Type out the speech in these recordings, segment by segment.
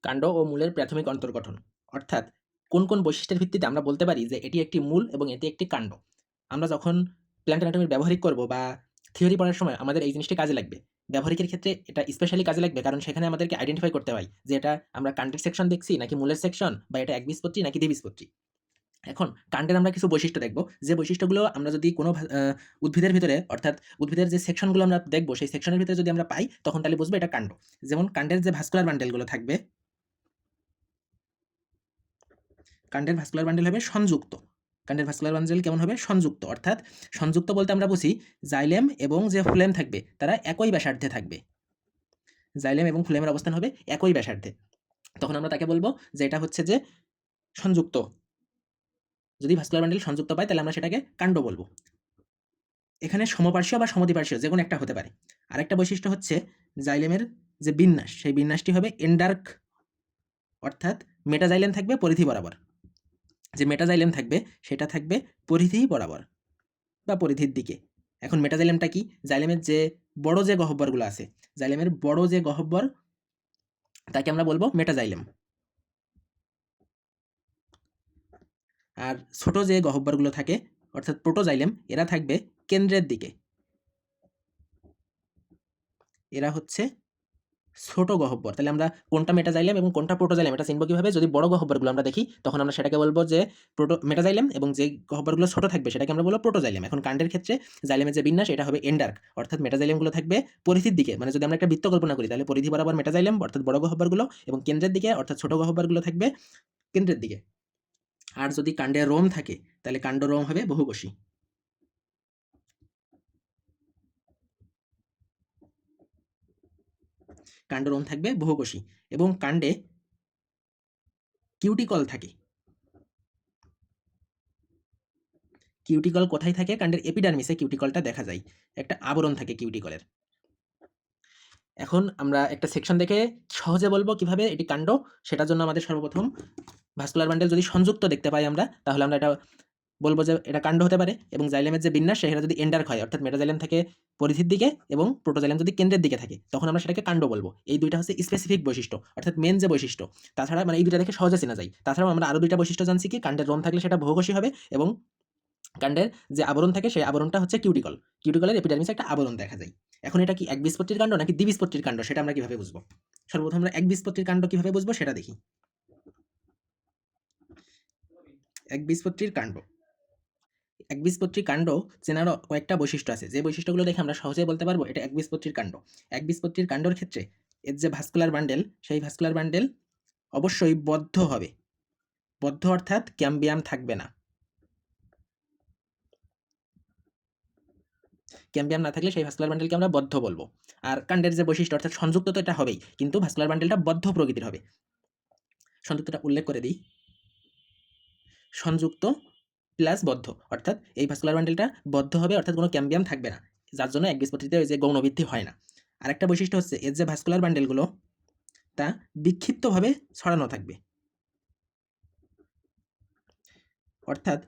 কাণ্ড ও মূলের প্রাথমিক অন্তর্গঠন, অর্থাৎ কোন কোন বৈশিষ্ট্যের ভিত্তিতে আমরা বলতে পারি যে এটি একটি মূল এবং এটি একটি কাণ্ড। আমরা যখন প্ল্যান্ট অ্যানাটমির ব্যবহারিক করব বা থিওরি পড়ার সময় আমাদের এই জিনিসটি কাজে লাগবে। ব্যবহারিকের ক্ষেত্রে এটা স্পেশালি কাজে লাগবে, কারণ সেখানে আমাদেরকে আইডেন্টিফাই করতে হয় যে এটা আমরা কাণ্ডের সেকশন দেখছি নাকি মূলের সেকশন, বা এটা একবীজপত্রী নাকি দ্বিবীজপত্রী। এখন কাণ্ডের আমরা কিছু বৈশিষ্ট্য দেখব, যে বৈশিষ্ট্যগুলো আমরা যদি কোনো উদ্ভিদের ভিতরে, অর্থাৎ উদ্ভিদের যে সেকশনগুলো আমরা দেখব সেই সেকশনের ভিতরে যদি আমরা পাই, তখন তাহলে বুঝবো এটা কাণ্ড। যেমন কাণ্ডের যে ভাস্কুলার বান্ডেলগুলো থাকবে, কাণ্ডের ভাস্কুলার বান্ডেল হবে সংযুক্ত। কাণ্ডের ভাস্কুলার বান্ডেল কেমন হবে? সংযুক্ত। অর্থাৎ সংযুক্ত বলতে আমরা বুঝি জাইলেম এবং যে ফ্লোয়েম থাকবে তারা একই ব্যাসার্ধে থাকবে। জাইলেম এবং ফ্লোয়েমের অবস্থান হবে একই ব্যাসার্ধে। তখন আমরা তাকে বলবো যে এটা হচ্ছে যে সংযুক্ত। যদি ভাস্কুলার বান্ডেল সংযুক্ত পাই তাহলে আমরা সেটাকে কাণ্ড বলবো। এখানে সমপার্শ্বীয় বা সমদ্বিপার্শ্বীয় যেকোনো একটা হতে পারে। আরেকটা বৈশিষ্ট্য হচ্ছে জাইলেমের যে বিন্যাস, সেই বিন্যাসটি হবে এন্ডার্ক, অর্থাৎ মেটাজাইলেম থাকবে পরিধি বরাবর। যে মেটাজাইলেম থাকবে সেটা থাকবে পরিধি বরাবর বা পরিধির দিকে। এখন মেটাজাইলেমটা কি? জাইলেমের যে বড় যে গহ্বরগুলো আছে, জাইলেমের বড় যে গহ্বর তাকে আমরা বলবো মেটাজাইলেম। আর ছোট যে গহ্বরগুলো থাকে অর্থাৎ প্রোটোজাইলেম, এরা থাকবে কেন্দ্রের দিকে। এরা হচ্ছে ছোট গহ্বর। তাহলে আমরা কোনটা মেটাজাইলেম এবং কোনটা প্রোটোজাইলেম এটা চিনব কিভাবে? যদি বড় গহ্বরগুলো আমরা দেখি তখন আমরা সেটাকে বলবো যে মেটাজাইলেম, এবং যে গহ্বরগুলো ছোট থাকবে সেটাকে আমরা বলবো প্রোটোজাইলেম। এখন কাণ্ডের ক্ষেত্রে জাইলেমের যে বিন্যাস এটা হবে এন্ডার্ক, অর্থাৎ মেটাজাইলেমগুলো থাকবে পরিধির দিকে। মানে যদি আমরা একটা বৃত্ত কল্পনা করি তাহলে পরিধি বরাবর মেটাজাইলেম অর্থাৎ বড় গহ্বরগুলো, এবং কেন্দ্রের দিকে অর্থাৎ ছোট গহ্বরগুলো থাকবে কেন্দ্রের দিকে। আর যদি কাণ্ডে রোম থাকে তাহলে কাণ্ড রোম হবে বহুকোষী। কাণ্ড রোম থাকবে বহুকোষী এবং কাণ্ডে কিউটিকল থাকে। কিউটিকল কোথায় থাকে? কাণ্ডের এপিডার্মিসে কিউটিকলটা দেখা যায়, একটা আবরণ থাকে কিউটিকলের। এখন আমরা একটা সেকশন দেখে সহজে বলবো কিভাবে এটি কাণ্ড। সেটার জন্য আমাদের সর্বপ্রথম ভাস্কুলার বান্ডেল যদি সংযুক্ত দেখতে পাই আমরা, তাহলে আমরা এটা বলবো যে এটা কাণ্ড হতে পারে। এবং জাইলেমের যে বিন্যাস সেটা যদি এন্ডার্ক হয়, অর্থাৎ মেটাজাইলেম থাকে পরিধির দিকে এবং প্রোটোজাইলেম যদি কেন্দ্রের দিকে থাকে, তখন আমরা সেটাকে কাণ্ড বলবো। এই দুইটা হচ্ছে স্পেসিফিক বৈশিষ্ট্য, অর্থাৎ মেন যে বৈশিষ্ট্য। তাছাড়া মানে এই দুইটা দেখে সহজে চেনা যায়। তাছাড়াও আমরা আরো দুইটা বৈশিষ্ট্য জানছি কি, কাণ্ডের রোম থাকলে সেটা বহুকোষী হবে, এবং কাণ্ডের যে আবরণ থাকে সেই আবরণটা হচ্ছে কিউটিকল। কিউটিকলের এপিডার্মিসে একটা আবরণ দেখা যায়। এখন এটা কি একবীজপত্রীর কাণ্ড নাকি দ্বিবীজপত্রীর কাণ্ড সেটা আমরা কিভাবে বুঝবো? সর্বপ্রথম আমরা একবীজপত্রীর কাণ্ড কিভাবে বুঝবো সেটা দেখি। একবীজপত্রীর কাণ্ড, একবীজপত্রী কাণ্ড চেনার কয়েকটা বৈশিষ্ট্য আছে, যে বৈশিষ্ট্যগুলো দেখে আমরা সহজেই বলতে পারবো এটা একবীজপত্রীর কাণ্ড। একবীজপত্রীর কাণ্ডর ক্ষেত্রে এর যে ভাস্কুলার বান্ডেল, সেই ভাস্কুলার বান্ডেল অবশ্যই বদ্ধ হবে। বদ্ধ অর্থাৎ ক্যাম্বিয়াম থাকবে না। ক্যাম্বিয়াম না থাকলে সেই ভাস্কুলার বান্ডেলকে আমরা বদ্ধ বলবো। আর কাণ্ডের যে বৈশিষ্ট্য অর্থাৎ সংযুক্ত তো এটা হবেই, কিন্তু ভাস্কুলার বান্ডেলটা বদ্ধ প্রকৃতির হবে। সংযুক্তটা উল্লেখ করে দিই, সংযুক্ত প্লাস বদ্ধ, অর্থাৎ এই ভাস্কুলার বান্ডেলটা বদ্ধ হবে, অর্থাৎ কোনো ক্যাম্বিয়াম থাকবে না, যার জন্য একবীজপত্রীতে ওই যে গৌণবৃদ্ধি হয় না। আরেকটা বৈশিষ্ট্য হচ্ছে এর যে ভাস্কুলার বান্ডেলগুলো তা বিক্ষিপ্তভাবে ছড়ানো থাকবে, অর্থাৎ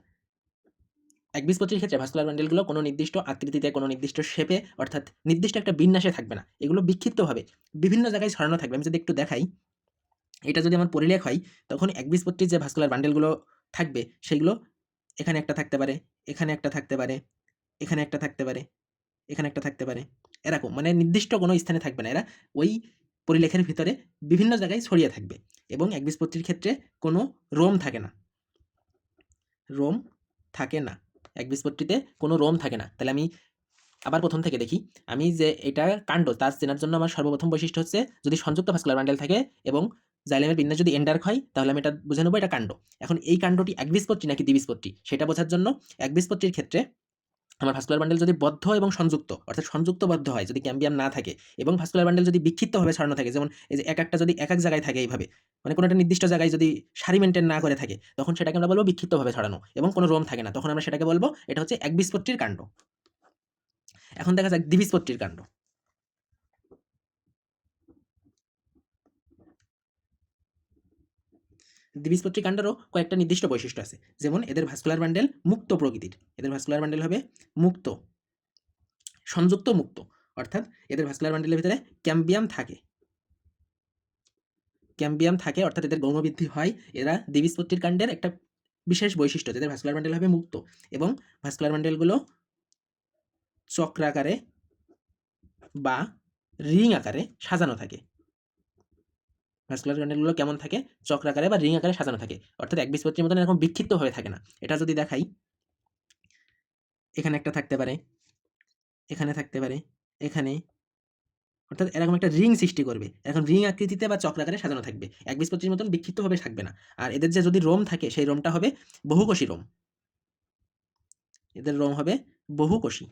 একবীজপত্রীর ক্ষেত্রে ভাস্কুলার বান্ডেলগুলো কোনো নির্দিষ্ট আকৃতিতে, কোনো নির্দিষ্ট শেপে, অর্থাৎ নির্দিষ্ট একটা বিন্যাসে থাকবে না। এগুলো বিক্ষিপ্তভাবে বিভিন্ন জায়গায় ছড়ানো থাকবে। আমি যদি একটু দেখাই, এটা যদি আমার পরিলেখ হয়, তখন একবীজপত্রীর যে ভাস্কুলার বান্ডেলগুলো থাকবে সেগুলো এখানে একটা থাকতে পারে, এখানে একটা থাকতে পারে, এখানে একটা থাকতে পারে, এখানে একটা থাকতে পারে, এরকম মানে নির্দিষ্ট কোনো স্থানে থাকবে না। এরা ওই পরিলেখের ভিতরে বিভিন্ন জায়গায় ছড়িয়ে থাকবে। এবং একবীজপত্রীর ক্ষেত্রে কোনো রোম থাকে না, রোম থাকে না। একবীজপত্রীতে কোনো রোম থাকে না। তাহলে আমি আবার প্রথম থেকে দেখি, আমি যে এটা কাণ্ড তার চেনার জন্য আমার সর্বপ্রথম বৈশিষ্ট্য হচ্ছে যদি সংযুক্ত ভাস্কুলার বান্ডেল থাকে এবং জাইলেমের বিন্যাস যদি এন্ডার্ক হয়, তাহলে আমি এটা বুঝে নেবো এটা কাণ্ড। এখন এই কাণ্ডটি একবীজপত্রী নাকি দ্বিবীজপত্রী সেটা বোঝার জন্য একবীজপত্রীর ক্ষেত্রে আমার ভাস্কুলার বান্ডেল যদি বদ্ধ এবং সংযুক্ত, অর্থাৎ সংযুক্ত বদ্ধ হয়, যদি ক্যাম্বিয়াম না থাকে, এবং ভাস্কুলার বান্ডেল যদি বিক্ষিপ্তভাবে ছড়ানো থাকে, যেমন এই যে এক একটা যদি এক এক জায়গায় থাকে এইভাবে, মানে কোনো একটা নির্দিষ্ট জায়গায় যদি সারি মেনটেন না করে থাকে, তখন সেটাকে আমরা বলবো বিক্ষিপ্তভাবে ছড়ানো এবং কোনো রোম থাকে না, তখন আমরা সেটাকে বলবো এটা হচ্ছে একবীজপত্রীর কাণ্ড। এখন দেখা যাক দ্বিবীজপত্রীর কাণ্ড। দ্বিবীজপত্রী কাণ্ডেরও কয়েকটা নির্দিষ্ট বৈশিষ্ট্য আছে, যেমন এদের ভাস্কুলার বান্ডেল মুক্ত প্রকৃতির। এদের ভাস্কুলার বান্ডেল হবে মুক্ত, সংযুক্ত মুক্ত, অর্থাৎ এদের ভাস্কুলার বান্ডেলের ভিতরে ক্যাম্বিয়াম থাকে। ক্যাম্বিয়াম থাকে অর্থাৎ এদের গৌণবৃদ্ধি হয়, এরা দ্বিবীজপত্রীর কাণ্ডের একটা বিশেষ বৈশিষ্ট্য, যাদের ভাস্কুলার বান্ডেল হবে মুক্ত এবং ভাস্কুলার বান্ডেলগুলো চক্রাকারে বা রিং আকারে সাজানো থাকে। ভাস্কুলার বান্ডেলগুলো কেমন থাকে? চক্রাকারে বা রিং আকারে সাজানো থাকে, অর্থাৎ একবীজপত্রীর মতন এরকম বিক্ষিপ্ত হয়ে থাকে না। এটা যদি দেখাই, এখানে একটা থাকতে পারে, এখানে থাকতে পারে, এখানে, অর্থাৎ এরকম একটা রিং সৃষ্টি করবে, এখন রিং আকৃতিতে বা চক্রাকারে সাজানো থাকবে, একবীজপত্রীর মতন বিক্ষিপ্তভাবে থাকবে না। আর এদের যে যদি রোম থাকে সেই রোমটা হবে বহুকোষী রোম, এদের রোম হবে বহুকোষী,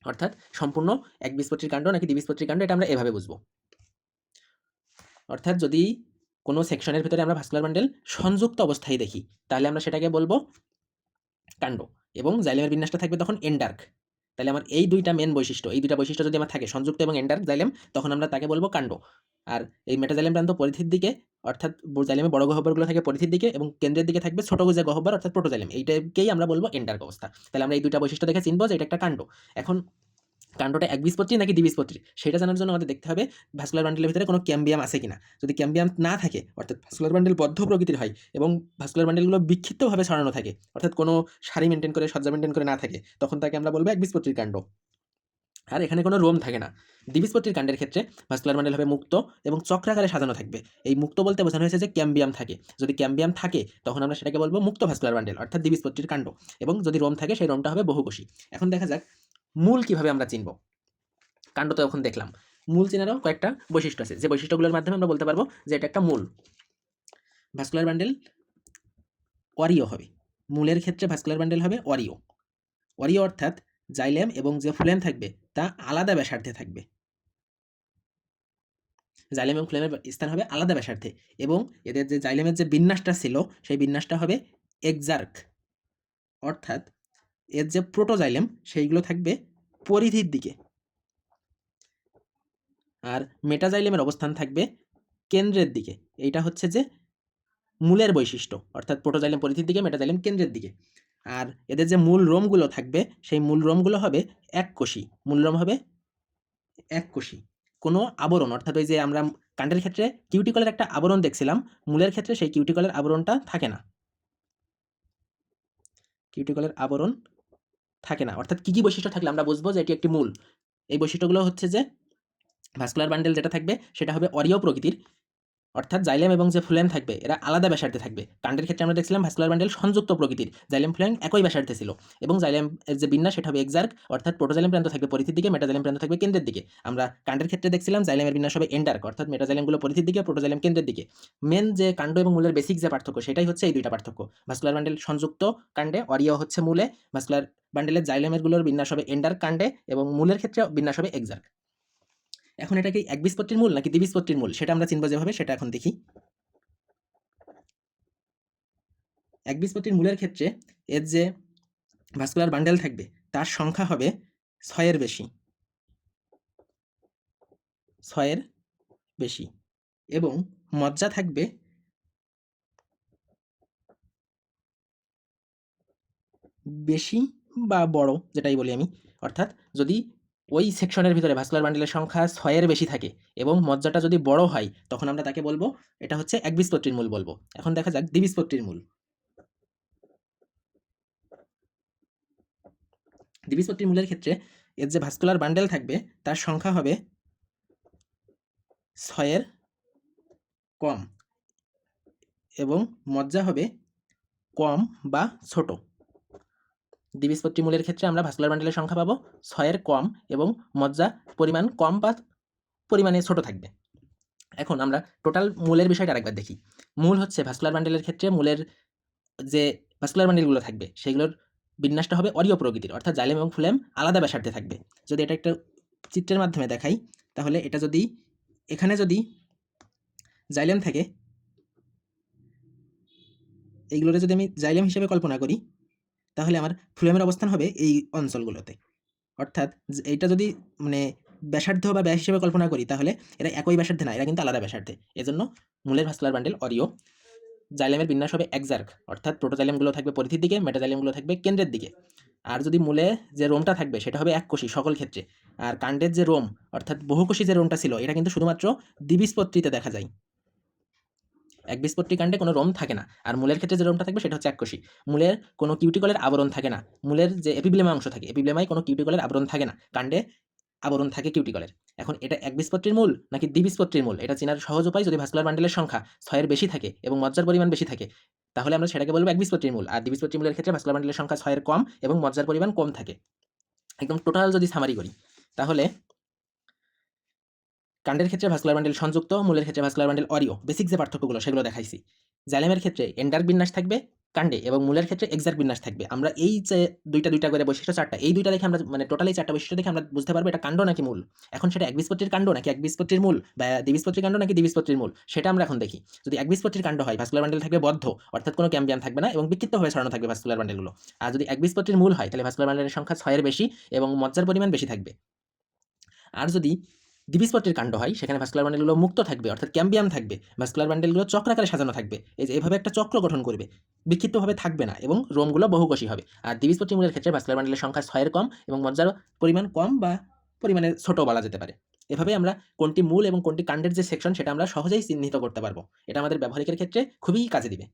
অর্থাৎ সম্পূর্ণ একবীজপত্রীর কাণ্ড নাকি দ্বিবীজপত্রীর কাণ্ড এটা আমরা এভাবে বুঝবো। অর্থাৎ যদি কোনো সেকশনের ভিতরে আমরা ভাস্কুলার বান্ডেল সংযুক্ত অবস্থায় দেখি তাহলে আমরা সেটাকে বলবো কাণ্ড, এবং জাইলেমের বিন্যাসটা থাকবে তখন এন্ডার্ক। তাহলে আমার এই দুইটা মেন বৈশিষ্ট্য, এই দুইটা বৈশিষ্ট্য যদি আমার থাকে সংযুক্ত এবং এন্ডার্ক জাইলেম, তখন আমরা তাকে বলবো কাণ্ড। আর এই মেটাজাইলেম প্রান্ত পরিধির দিকে, অর্থাৎ জাইলেমে বড় গহ্বরগুলো থাকে পরিধির দিকে এবং কেন্দ্রের দিকে থাকবে ছোট যে গহ্বর অর্থাৎ প্রোটোজাইলেম, এইটাকেই আমরা বলবো এন্ডার্ক অবস্থা। তাহলে আমরা এই দুইটা বৈশিষ্ট্য দেখে চিনবো যে এটা একটা কাণ্ড। এখন কাণ্ডটা একবীজপত্রী নাকি দ্বিবীজপত্রী সেটা জানার জন্য আমাদের দেখতে হবে ভাস্কুলার বান্ডেলের ভিতরে কোনো ক্যাম্বিয়াম আছে কিনা। যদি ক্যাম্বিয়াম না থাকে, অর্থাৎ ভাস্কুলার বান্ডেল বদ্ধ প্রকৃতির হয় এবং ভাস্কুলার বান্ডেলগুলো বিক্ষিপ্তভাবে ছড়ানো থাকে, অর্থাৎ কোনো সারি মেনটেন করে সজ্জা মেনটেন করে না থাকে, তখন তাকে আমরা বলবো একবীজপত্রীর কাণ্ড। আর এখানে কোনো রোম থাকে না। দ্বিবীজপত্রীর কাণ্ডের ক্ষেত্রে ভাস্কুলার বান্ডেল হবে মুক্ত এবং চক্রাকারে সাজানো থাকবে। এই মুক্ত বলতে বোঝানো হয়েছে যে ক্যাম্বিয়াম থাকে, যদি ক্যাম্বিয়াম থাকে তখন আমরা সেটাকে বলবো মুক্ত ভাস্কুলার বান্ডেল অর্থাৎ দ্বিবীজপত্রীর কাণ্ড, এবং যদি রোম থাকে সেই রোমটা হবে বহুকোষী। এখন দেখা যাক মূল কিভাবে আমরা চিনব। কাণ্ড তো এখন দেখলাম, মূল চেনারও কয়েকটা বৈশিষ্ট্য আছে, যে বৈশিষ্ট্যগুলোর মাধ্যমে আমরা বলতে পারবো যে এটা একটা মূল। ভাস্কুলার বান্ডেল অরিও হবে, মূলের ক্ষেত্রে ভাস্কুলার বান্ডেল হবে অরিও। অরিও অর্থাৎ জাইলেম এবং যে ফ্লেম থাকবে তা আলাদা ব্যাসার্ধে থাকবে, জাইলেম এবং ফ্লেমের স্থান হবে আলাদা ব্যাসার্ধে, এবং এদের যে জাইলেমের যে বিন্যাসটা ছিল সেই বিন্যাসটা হবে এক্সার্ক, অর্থাৎ এর যে প্রোটোজাইলেম সেইগুলো থাকবে পরিধির দিকে, আর মেটাজাইলেমের অবস্থান থাকবে কেন্দ্রের দিকে। এইটা হচ্ছে যে মূলের বৈশিষ্ট্য, অর্থাৎ প্রোটোজাইলেম পরিধির দিকে, মেটাজাইলেম কেন্দ্রের দিকে। আর এদের যে মূল রোমগুলো থাকবে সেই মূল রোমগুলো হবে এককোষী, মূল রোম হবে এককোষী, কোনো আবরণ, অর্থাৎ ওই যে আমরা কাণ্ডের ক্ষেত্রে কিউটিকলের একটা আবরণ দেখছিলাম, মূলের ক্ষেত্রে সেই কিউটিকলের আবরণটা থাকে না, কিউটিকলের আবরণ থাকে না। অর্থাৎ কী কী বৈশিষ্ট্য থাকলে আমরা বুঝবো যে এটি একটি মূল? এই বৈশিষ্ট্যগুলো হচ্ছে যে ভাস্কুলার বান্ডেল যেটা থাকবে সেটা হবে অরিও প্রকৃতির, অর্থাৎ জাইলেম এবং যে ফ্লোয়েম থাকবে এরা আলাদা ব্যাসার্ধে থাকবে। কাণ্ডের ক্ষেত্রে আমরা দেখছিলাম ভাস্কুলার বান্ডেল সংযুক্ত প্রকৃতির, জাইলেম ফ্লোয়েম একই ব্যাসার্ধে ছিল, এবং জাইলেম এর যে বিন্যাস সেটা হবে এক্সার্ক, অর্থাৎ প্রোটোজাইলেম প্রান্ত থাকবে পরিধির দিকে, মেটাজাইলেম প্রান্ত থাকবে কেন্দ্রের দিকে। আমরা কাণ্ডের ক্ষেত্রে দেখছিলাম জাইলেমের বিন্যাস হবে এন্ডার্ক, অর্থাৎ মেটাজাইলেমগুলো পরিধির দিকে, প্রোটোজাইলেম কেন্দ্রের দিকে। মেন যে কাণ্ড এবং মূলের বেসিক যে পার্থক্য সেটাই হচ্ছে এই দুইটা পার্থক্য। ভাস্কুলার বান্ডেল সংযুক্ত কাণ্ডে, অরিও হচ্ছে মূলে, ভাস্কুলার বান্ডেলের জাইলেমেরগুলোর বিন্যাস হবে এন্ডার্ক কাণ্ডে, এবং মূলের ক্ষেত্রে বিন্যাস হবে এক্সার্ক। এখন এটা কি একবীজপত্রীর মূল নাকি দ্বিবীজপত্রীর মূল সেটা আমরা চিনব যেভাবে, সেটা এখন দেখি। একবীজপত্রীর মূলের ক্ষেত্রে এর যে ভাস্কুলার বান্ডেল থাকবে তার সংখ্যা হবে 6-এর বেশি, 6-এর বেশি, এবং মজ্জা থাকবে বেশি বা বড়, যেটাই বলি আমি। অর্থাৎ যদি ওই সেকশনের ভিতরে ভাস্কুলার বান্ডেলের সংখ্যা 6-এর বেশি থাকে এবং মজ্জাটা যদি বড় হয় তখন আমরা তাকে বলবো এটা হচ্ছে একবীজপত্রীর মূল বলবো। এখন দেখা যাক দ্বিবীজপত্রীর মূল। দ্বিবীজপত্রীর মূলের ক্ষেত্রে এর যে ভাস্কুলার বান্ডেল থাকবে তার সংখ্যা হবে 6-এর কম, এবং মজ্জা হবে কম বা ছোট। দ্বিবীজপত্রী মূলের ক্ষেত্রে আমরা ভাস্কুলার বান্ডেলের সংখ্যা পাবো 6-এর কম, এবং মজ্জা পরিমাণ কম বা পরিমাণে ছোট থাকবে। এখন আমরা টোটাল মূলের বিষয়টা আরেকবার দেখি। মূল হচ্ছে ভাস্কুলার বান্ডেলের ক্ষেত্রে মূলের যে ভাস্কুলার বান্ডেলগুলো থাকবে সেগুলোর বিন্যাসটা হবে অরিও প্রকৃতির, অর্থাৎ জাইলেম এবং ফ্লোয়েম আলাদা ব্যাসার্ধে থাকবে। যদি এটা একটা চিত্রের মাধ্যমে দেখাই তাহলে এটা যদি এখানে যদি জাইলেম থাকে, এইগুলোকে যদি আমি জাইলেম হিসেবে কল্পনা করি তাহলে আমার ফ্লোয়েমের অবস্থান হবে এই অঞ্চলগুলোতে। অর্থাৎ এইটা যদি মানে ব্যাসার্ধ বা ব্যাস হিসেবে কল্পনা করি তাহলে এরা একই ব্যাসার্ধে না, এরা কিন্তু আলাদা ব্যাসার্ধে। এজন্য মূলের ভাস্কুলার বান্ডেল অরিও, জাইলেমের বিন্যাস হবে এক্সার্ক, অর্থাৎ প্রোটোজাইলেমগুলো থাকবে পরিধির দিকে, মেটাজাইলেমগুলো থাকবে কেন্দ্রের দিকে। আর যদি মূলে যে রোমটা থাকবে সেটা হবে এককোষী সকল ক্ষেত্রে। আর কাণ্ডের যে রোম অর্থাৎ বহুকোষী যে রোমটা ছিল এটা কিন্তু শুধুমাত্র দ্বিবীজপত্রীতে দেখা যায়। একবীজপত্রী কাণ্ডে কোনো রোম থাকে না। আর মূলের ক্ষেত্রে যে রোমটা থাকবে সেটা হচ্ছে এককোষী। মূলের কোনো কিউটিকলের আবরণ থাকে না। মূলের যে এপিব্লেমা অংশ থাকে, এপিব্লেমায় কোনো কিউটিকলের আবরণ থাকে না। কাণ্ডে আবরণ থাকে কিউটিকলের। এখন এটা একবীজপত্রীর মূল নাকি দ্বিবীজপত্রীর মূল, এটা চেনার সহজ উপায়, যদি ভাস্কুলার বান্ডেলের সংখ্যা 6 এর বেশি থাকে এবং মজ্জার পরিমাণ বেশি থাকে, তাহলে আমরা সেটাকে বলবো একবীজপত্রীর মূল। আর দ্বিবীজপত্রী মূলের ক্ষেত্রে ভাস্কুলার বান্ডেলের সংখ্যা 6 এর কম এবং মজ্জার পরিমাণ কম থাকে। একদম টোটাল যদি সামারি করি, তাহলে কাণ্ডের ক্ষেত্রে ভাস্কুলার বান্ডেল সংযুক্ত, মূলের ক্ষেত্রে ভাস্কুলার বান্ডেল অরীয়। বেসিক যে পার্থক্যগুলো সেগুলো দেখাইছি। জাইলেমের ক্ষেত্রে এন্ডার্ক বিন্যাস থাকবে কাণ্ডে এবং মূলের ক্ষেত্রে এক্সার্ক বিন্যাস থাকবে। আমরা এই যে দুইটা করে বৈশিষ্ট্য 4টা, এই দুইটা দেখে আমরা মানে টোটাল এই 4টা বৈশিষ্ট্য দেখে আমরা বুঝতে পারবো এটা কাণ্ড নাকি মূল। এখন সেটা একবীজপত্রীর কাণ্ড নাকি একবীজপত্রীর মূল, বা দ্বিবীজপত্রীর কাণ্ড নাকি দ্বিবীজপত্রীর মূল, সেটা আমরা এখন দেখি। যদি একবীজপত্রীর কাণ্ড হয়, ভাস্কুলার বান্ডেল থাকবে বদ্ধ, অর্থাৎ কোনো ক্যাম্বিয়াম থাকবে না এবং বিক্ষিপ্তভাবে ছড়ানো থাকবে ভাস্কুলার বান্ডেলগুলো। আর যদি একবীজপত্রীর মূল হয়, তাহলে ভাস্কুলার বান্ডেলের সংখ্যা 6 এর বেশি এবং মজ্জার পরিমাণ বেশি থাকবে। আর যদি দ্বিবীজপত্রীর কাণ্ড হয়, সেখানে ভাস্কুলার বান্ডেলগুলো মুক্ত থাকবে, অর্থাৎ ক্যাম্বিয়াম থাকবে। ভাস্কুলার বান্ডেলগুলো চক্রাকারে সাজানো থাকবে, এই যে এভাবে একটা চক্র গঠন করবে, বিক্ষিপ্তভাবে থাকবে না এবং রোমগুলো বহুকোষী হবে। আর দ্বিবীজপত্রী মূলের ক্ষেত্রে ভাস্কুলার বান্ডেলের সংখ্যা 6 এর কম এবং মজ্জার পরিমাণ কম বা পরিমাণে ছোট বলা যেতে পারে। এভাবে আমরা কোনটি মূল এবং কোনটি কাণ্ডের যে সেকশন সেটা আমরা সহজেই চিহ্নিত করতে পারবো। এটা আমাদের ব্যবহারিকের ক্ষেত্রে খুবই কাজে দিবে।